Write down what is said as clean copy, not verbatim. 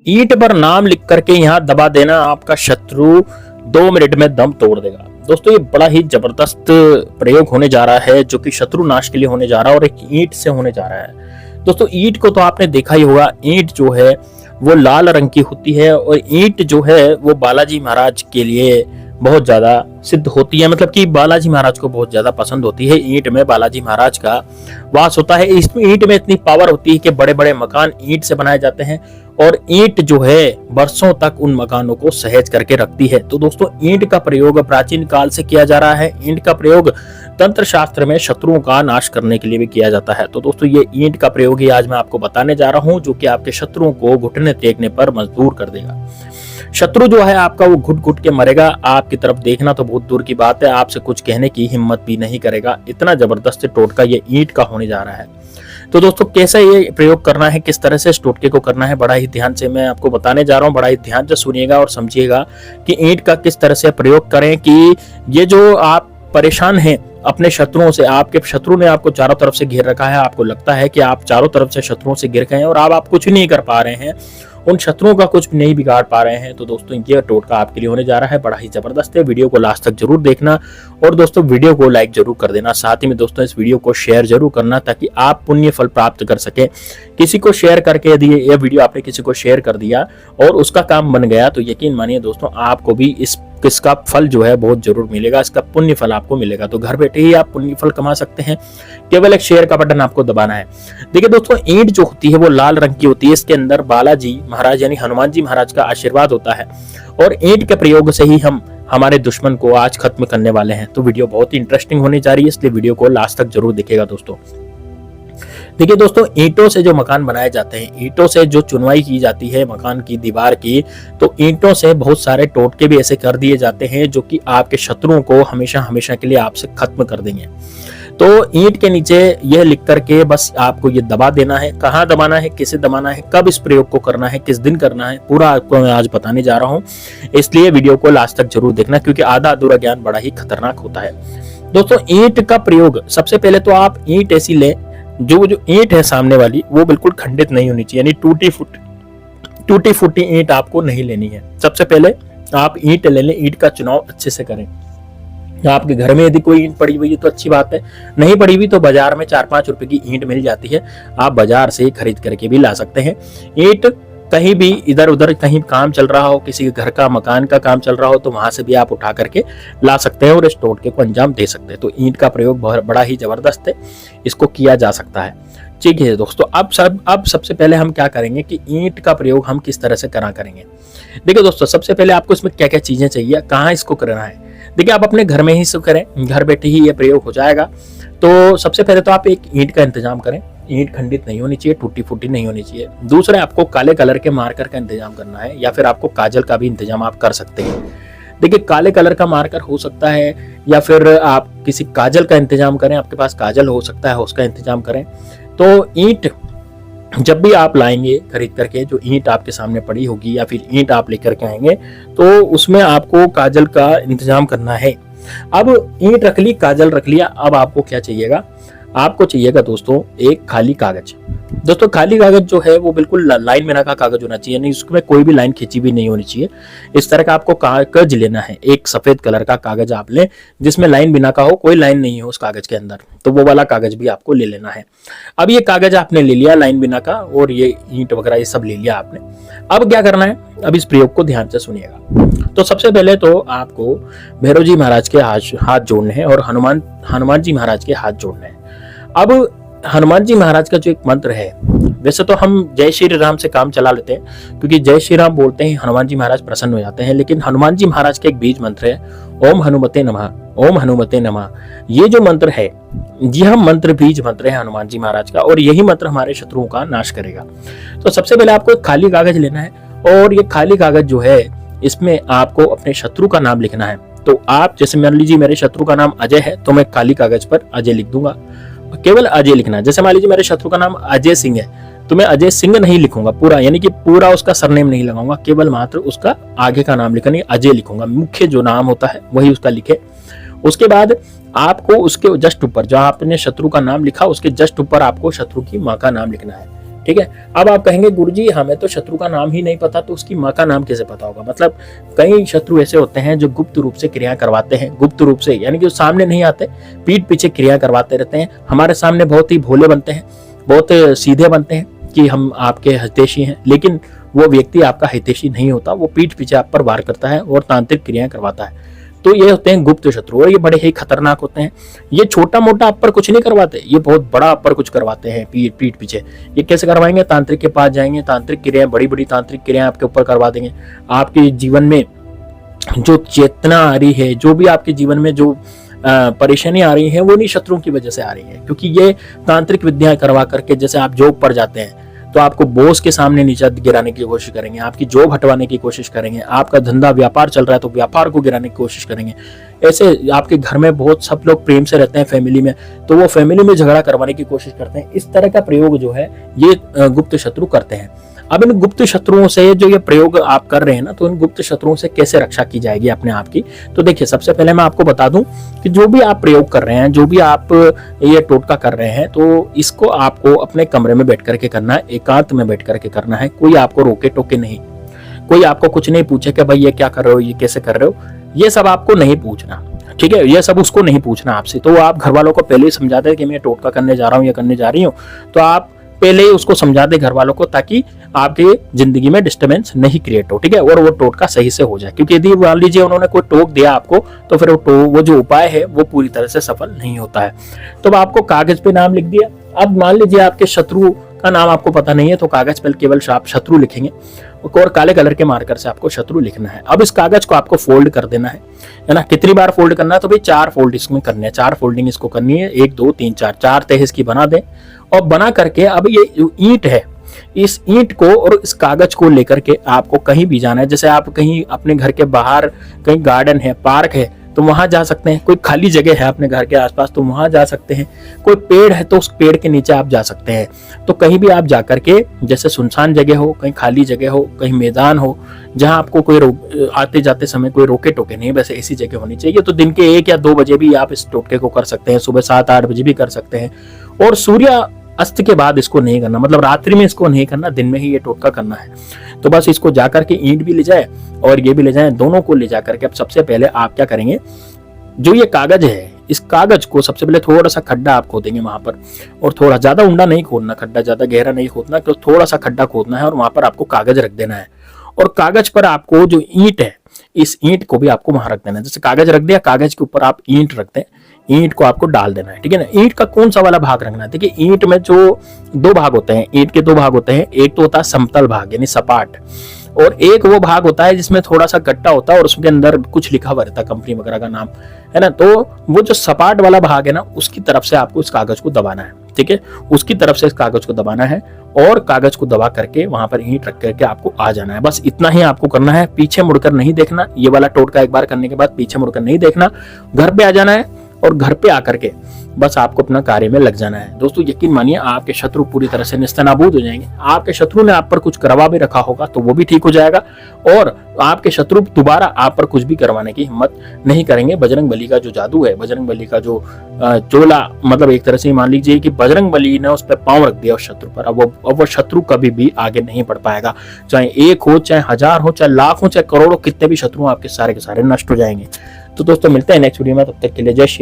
ईंट पर नाम लिख करके यहाँ दबा देना, आपका शत्रु 2 मिनट में दम तोड़ देगा। दोस्तों ये बड़ा ही जबरदस्त प्रयोग होने जा रहा है, जो कि शत्रु नाश के लिए होने जा रहा है और एक ईंट से होने जा रहा है। दोस्तों ईंट को तो आपने देखा ही होगा, ईंट जो है वो लाल रंग की होती है और ईंट जो है वो बालाजी महाराज के लिए बहुत ज्यादा सिद्ध होती है, मतलब कि बालाजी महाराज को बहुत ज्यादा पसंद होती है। ईंट में बालाजी महाराज का वास होता है। इसमें ईंट में इतनी पावर होती है कि बड़े बड़े मकान ईंट से बनाए जाते हैं और ईंट जो है वर्षों तक उन मकानों को सहेज करके रखती है। तो दोस्तों ईंट का प्रयोग प्राचीन काल से किया जा रहा है। ईंट का प्रयोग तंत्र शास्त्र में शत्रुओं का नाश करने के लिए भी किया जाता है। तो दोस्तों ये ईंट का प्रयोग ही आज मैं आपको बताने जा रहा हूं, जो कि आपके शत्रुओं को घुटने टेकने पर मजबूर कर देगा। शत्रु जो है आपका वो घुट घुट के मरेगा, आपकी तरफ देखना तो बहुत दूर की बात है, आपसे कुछ कहने की हिम्मत भी नहीं करेगा। इतना जबरदस्त टोटका ये ईंट का होने जा रहा है। तो दोस्तों कैसे ये प्रयोग करना है, किस तरह से इस टोटके को करना है, बड़ा ही ध्यान से मैं आपको बताने जा रहा हूँ। बड़ा ही ध्यान से सुनिएगा और समझिएगा कि ईंट का किस तरह से प्रयोग करें कि ये जो आप परेशान हैं अपने शत्रुओं से, आपके शत्रु ने आपको चारों तरफ से घेर रखा है, आपको लगता है कि आप चारों तरफ से शत्रुओं से घिर गए हैं और आप कुछ नहीं कर पा रहे हैं, उन शत्रुओं का कुछ भी नहीं बिगाड़ पा रहे हैं। तो दोस्तों ये टोटका आपके लिए होने जा रहा है, बड़ा ही जबरदस्त है। वीडियो को लास्ट तक जरूर देखना और दोस्तों वीडियो को लाइक जरूर कर देना। साथ ही में दोस्तों इस वीडियो को शेयर जरूर करना ताकि आप पुण्य फल प्राप्त कर सके। किसी को शेयर करके यदि ये वीडियो आपने किसी को शेयर कर दिया और उसका काम बन गया तो यकीन मानिए दोस्तों आपको भी इसका फल जो है बहुत जरूर मिलेगा, इसका पुण्य फल आपको मिलेगा। तो घर बैठे ही आप पुण्य फल कमा सकते हैं, केवल एक शेयर का बटन आपको दबाना है। देखिए दोस्तों ईंट जो होती है वो लाल रंग की होती है, इसके अंदर बालाजी महाराज यानी हनुमान जी महाराज का आशीर्वाद होता है और ईंट के प्रयोग से ही हम हमारे दुश्मन को आज खत्म करने वाले हैं। तो वीडियो बहुत ही इंटरेस्टिंग होने जा रही है, इसलिए वीडियो को लास्ट तक जरूर देखिएगा दोस्तों। देखिए दोस्तों ईंटों से जो मकान बनाए जाते हैं, ईंटों से जो चुनवाई की जाती है मकान की दीवार की, तो ईंटों से बहुत सारे टोटके भी ऐसे कर दिए जाते हैं जो कि आपके शत्रुओं को हमेशा हमेशा के लिए आपसे खत्म कर देंगे। तो ईंट के नीचे यह लिख करके बस आपको ये दबा देना है। कहाँ दबाना है, कैसे दबाना है, कब इस प्रयोग को करना है, किस दिन करना है, पूरा आपको मैं आज बताने जा रहा हूँ। इसलिए वीडियो को लास्ट तक जरूर देखना, क्योंकि आधा अधूरा ज्ञान बड़ा ही खतरनाक होता है। दोस्तों ईंट का प्रयोग, सबसे पहले तो आप ईंट ऐसी लें जो ईंट है सामने वाली वो बिल्कुल खंडित नहीं होनी चाहिए, यानी टूटी फूटी ईंट आपको नहीं लेनी है। सबसे पहले आप ईंट ले लें, ईंट का चुनाव अच्छे से करें। आपके घर में यदि कोई ईंट पड़ी हुई है तो अच्छी बात है, नहीं पड़ी हुई तो बाजार में 4-5 रुपए की ईंट मिल जाती है, आप बाजार से खरीद करके भी ला सकते हैं। ईंट कहीं भी इधर उधर कहीं काम चल रहा हो, किसी के घर का मकान का काम चल रहा हो तो वहां से भी आप उठा करके ला सकते हैं और इस टोटके को अंजाम दे सकते हैं। तो ईंट का प्रयोग बड़ा ही जबरदस्त है, इसको किया जा सकता है। ठीक है दोस्तों, अब सबसे पहले हम क्या करेंगे कि ईंट का प्रयोग हम किस तरह से करेंगे। देखिए दोस्तों सबसे पहले आपको इसमें क्या क्या चीजें चाहिए, कहाँ इसको करना है। देखिए आप अपने घर में ही इसको करें, घर बैठे ही ये प्रयोग हो जाएगा। तो सबसे पहले तो आप एक ईंट का इंतजाम करें, ईंट खंडित नहीं होनी चाहिए, टूटी फूटी नहीं होनी चाहिए। दूसरे आपको काले कलर के मार्कर का इंतजाम करना है, या फिर आपको काजल का भी इंतजाम आप कर सकते हैं। देखिए काले कलर का मार्कर हो सकता है या फिर आप किसी काजल का इंतजाम करें, आपके पास काजल हो सकता है उसका इंतजाम करें। तो ईंट जब भी आप लाएंगे खरीद करके, जो ईंट आपके सामने पड़ी होगी या फिर ईंट आप लेकर के आएंगे तो उसमें आपको काजल का इंतजाम करना है। अब ईंट रख ली, काजल रख लिया, अब आपको क्या चाहिएगा, आपको चाहिएगा दोस्तों एक खाली कागज। दोस्तों खाली कागज जो है वो बिल्कुल लाइन बिना का कागज होना चाहिए, यानी उसमें कोई भी लाइन खींची भी नहीं होनी चाहिए। इस तरह का आपको कागज लेना है, एक सफेद कलर का कागज आप लें जिसमें लाइन बिना का हो, कोई लाइन नहीं हो उस कागज के अंदर, तो वो वाला कागज भी आपको ले लेना है। अब ये कागज आपने ले लिया लाइन बिना का और ये ईंट वगैरह ये सब ले लिया आपने। अब क्या करना है, अब इस प्रयोग को ध्यान से सुनिएगा। तो सबसे पहले तो आपको भैरव जी महाराज के हाथ जोड़ने हैं और हनुमान जी महाराज के हाथ जोड़ने हैं। अब हनुमान जी महाराज का जो एक मंत्र है, वैसे तो हम जय श्री राम से काम चला लेते हैं क्योंकि जय श्री राम बोलते ही हनुमान जी महाराज प्रसन्न हो जाते हैं, लेकिन हनुमान जी महाराज का एक बीज मंत्र है ओम हनुमते नमः, ओम हनुमते नमः। ये जो मंत्र है यह मंत्र बीज मंत्र है हनुमान जी महाराज का, और यही मंत्र हमारे शत्रुओं का नाश करेगा। तो सबसे पहले आपको एक खाली कागज लेना है और ये खाली कागज जो है इसमें आपको अपने शत्रु का नाम लिखना है। तो आप जैसे मान लीजिए मेरे शत्रु का नाम अजय है तो मैं खाली कागज पर अजय लिख दूंगा, केवल अजय लिखना है। जैसे मान लीजिए मेरे शत्रु का नाम अजय सिंह है तो मैं अजय सिंह नहीं लिखूंगा पूरा, यानी कि पूरा उसका सरनेम नहीं लगाऊंगा, केवल मात्र उसका आगे का नाम लिखा, नहीं अजय लिखूंगा, मुख्य जो नाम होता है वही उसका लिखे। उसके बाद आपको उसके जस्ट ऊपर जहां आपने शत्रु का नाम लिखा उसके जस्ट ऊपर आपको शत्रु की मां का नाम लिखना है। ठीक है। अब आप कहेंगे गुरुजी हमें तो शत्रु का नाम ही नहीं पता, तो उसकी माँ का नाम कैसे पता होगा? मतलब कई शत्रु ऐसे होते हैं जो गुप्त रूप से क्रिया करवाते हैं, गुप्त रूप से यानी कि सामने नहीं आते, पीठ पीछे क्रिया करवाते रहते हैं। हमारे सामने बहुत ही भोले बनते हैं, बहुत सीधे बनते हैं कि हम आपके हितैषी हैं, लेकिन वो व्यक्ति आपका हितैषी नहीं होता, वो पीठ पीछे आप पर वार करता है और तांत्रिक क्रियाएं करवाता है। तो ये होते हैं गुप्त शत्रु और ये बड़े ही खतरनाक होते हैं। ये छोटा मोटा आप पर कुछ नहीं करवाते, ये बहुत बड़ा आप पर कुछ करवाते हैं पीठ पीछे। ये कैसे करवाएंगे? तांत्रिक के पास जाएंगे, तांत्रिक क्रियाएं, बड़ी बड़ी तांत्रिक क्रियाएं आपके ऊपर करवा देंगे। आपके जीवन में जो चेतना आ रही है, जो भी आपके जीवन में जो परेशानी आ रही है, वो नहीं शत्रुओं की वजह से आ रही है, क्योंकि ये तांत्रिक विद्याएं करवा करके, जैसे आप जॉब पर जाते हैं तो आपको बॉस के सामने नीचे गिराने की कोशिश करेंगे, आपकी जॉब हटवाने की कोशिश करेंगे, आपका धंधा व्यापार चल रहा है तो व्यापार को गिराने की कोशिश करेंगे। ऐसे आपके घर में बहुत सब लोग प्रेम से रहते हैं फैमिली में, तो वो फैमिली में झगड़ा करवाने की कोशिश करते हैं। इस तरह का प्रयोग जो है ये गुप्त शत्रु करते हैं। अब इन गुप्त शत्रुओं से जो ये प्रयोग आप कर रहे हैं ना, तो इन गुप्त शत्रुओं से कैसे रक्षा की जाएगी अपने आप की? तो देखिए, सबसे पहले मैं आपको बता दूं कि जो भी आप प्रयोग कर रहे हैं, जो भी आप ये टोटका कर रहे हैं, तो इसको आपको अपने कमरे में बैठ करके करना है, एकांत में बैठ करके करना है। कोई आपको रोके टोके नहीं, कोई आपको कुछ नहीं पूछे कि भाई ये क्या कर रहे हो, ये कैसे कर रहे हो, ये सब आपको नहीं पूछना, ठीक है। ये सब उसको नहीं पूछना आपसे। तो आप घर वालों को पहले ही समझा दे कि मैं टोटका करने जा रहा हूँ या करने जा रही हूँ, तो आप पहले ही उसको समझा दे घर वालों को, ताकि आपके जिंदगी में डिस्टर्बेंस नहीं क्रिएट हो, ठीक है, और वो टोटका सही से हो जाए। क्योंकि यदि मान लीजिए उन्होंने कोई टोक दिया आपको, तो फिर वो जो उपाय है वो पूरी तरह से सफल नहीं होता है। तो आपको कागज पे नाम लिख दिया। अब मान लीजिए आपके शत्रु का नाम आपको पता नहीं है, तो कागज पर केवल आप शत्रु लिखेंगे और काले कलर के मार्कर से आपको शत्रु लिखना है। अब इस कागज को आपको फोल्ड कर देना है ना। कितनी बार फोल्ड करना है? तो भाई 4 फोल्ड इसमें करने हैं, 4 फोल्डिंग इसको करनी है। 1 2 3 4 तह इसकी बना दें और बना करके अब ये ईंट है, इस ईंट को और इस कागज को लेकर के आपको कहीं भी जाना है। जैसे आप कहीं अपने घर के बाहर कहीं गार्डन है, पार्क है, तो वहां जा सकते हैं। कोई खाली जगह है अपने घर के आसपास, तो वहां जा सकते हैं। कोई पेड़ है तो उस पेड़ के नीचे आप जा सकते हैं। तो कहीं भी आप जा करके, जैसे सुनसान जगह हो, कहीं खाली जगह हो, कहीं मैदान हो, जहां आपको कोई आते जाते समय कोई रोके टोके नहीं, वैसे ऐसी जगह होनी चाहिए। तो दिन के 1 या 2 बजे भी आप इस टोटके को कर सकते हैं, सुबह 7 8 बजे भी कर सकते हैं। और सूर्य अस्त के बाद इसको नहीं करना, मतलब रात्रि में इसको नहीं करना, दिन में ही ये टोटका करना है। तो बस इसको जाकर के ईंट भी ले जाए और ये भी ले जाए, दोनों को ले जाकर के अब सबसे पहले आप क्या करेंगे, जो ये कागज है, इस कागज को सबसे पहले थोड़ा सा खड्डा आप खोदेंगे वहां पर, और थोड़ा ज्यादा ऊंडा नहीं खोदना, खड्डा ज्यादा गहरा नहीं खोदना, तो थोड़ा सा खड्डा खोदना है और वहां पर आपको कागज रख देना है। और कागज पर आपको जो ईंट है, इस ईंट को भी आपको वहां रख देना है। जैसे कागज रख दिया, कागज के ऊपर आप ईंट रख दें, ईंट को आपको डाल देना है, ठीक है ना। ईंट का कौन सा वाला भाग रखना है? देखिए, ईंट में जो 2 भाग होते हैं, ईंट के 2 भाग होते हैं। एक तो होता है समतल भाग यानी सपाट, और एक वो भाग होता है जिसमें थोड़ा सा गट्टा होता है और उसके अंदर कुछ लिखा हुआ रहता है, कंपनी वगैरह का नाम, है ना। तो वो जो सपाट वाला भाग है ना, उसकी तरफ से आपको इस कागज को दबाना है, ठीक है। उसकी तरफ से इस कागज को दबाना है और कागज को दबा करके वहां पर ईंट रख करके आपको आ जाना है। बस इतना ही आपको करना है, पीछे मुड़कर नहीं देखना। ये वाला टोटका एक बार करने के बाद पीछे मुड़कर नहीं देखना, घर पे आ जाना है और घर पे आकर के बस आपको अपना कार्य में लग जाना है। दोस्तों, यकीन मानिए आपके शत्रु पूरी तरह से निस्तनाबूद हो जाएंगे। आपके शत्रु ने आप पर कुछ करवा भी रखा होगा तो वो भी ठीक हो जाएगा, और आपके शत्रु दोबारा आप पर कुछ भी करवाने की हिम्मत नहीं करेंगे। बजरंग बली का जो जादू है, बजरंग बली का जो चोला, मतलब एक तरह से मान लीजिए कि बजरंग बली ने उस पर पांव रख दिया उस शत्रु पर। अब वो शत्रु कभी भी आगे नहीं बढ़ पाएगा। चाहे 1 हो, चाहे 1000 हो, चाहे लाख हो, चाहे करोड़ों, कितने भी शत्रु आपके सारे के सारे नष्ट हो जाएंगे। तो दोस्तों, मिलते हैं नेक्स्ट वीडियो में, तब तक के लिए जय श्री